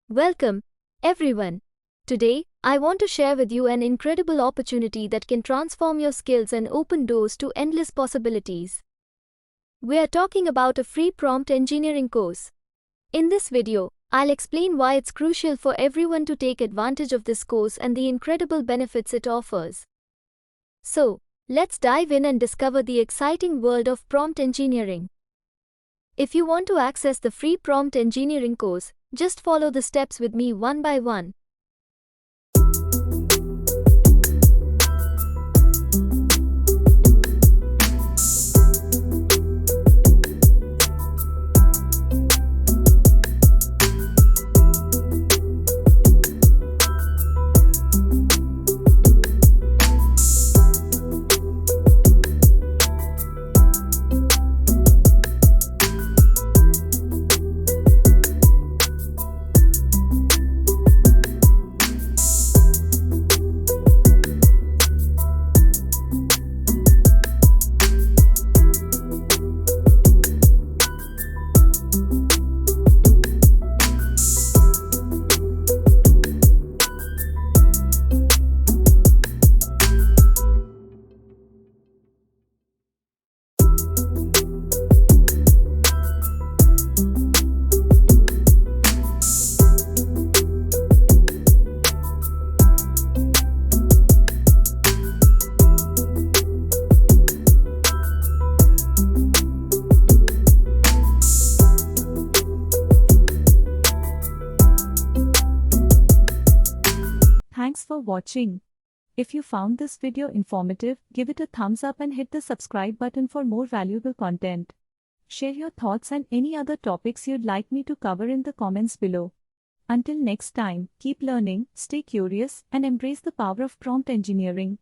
Welcome, everyone. Today, I want to share with you an incredible opportunity that can transform your skills and open doors to endless possibilities. We are talking about a free prompt engineering course. In this video, I'll explain why it's crucial for everyone to take advantage of this course and the incredible benefits it offers. So, let's dive in and discover the exciting world of prompt engineering. If you want to access the free prompt engineering course, just follow the steps with me one by one. Thanks for watching. If you found this video informative, give it a thumbs up and hit the subscribe button for more valuable content. Share your thoughts and any other topics you'd like me to cover in the comments below. Until next time, keep learning, stay curious, and embrace the power of prompt engineering.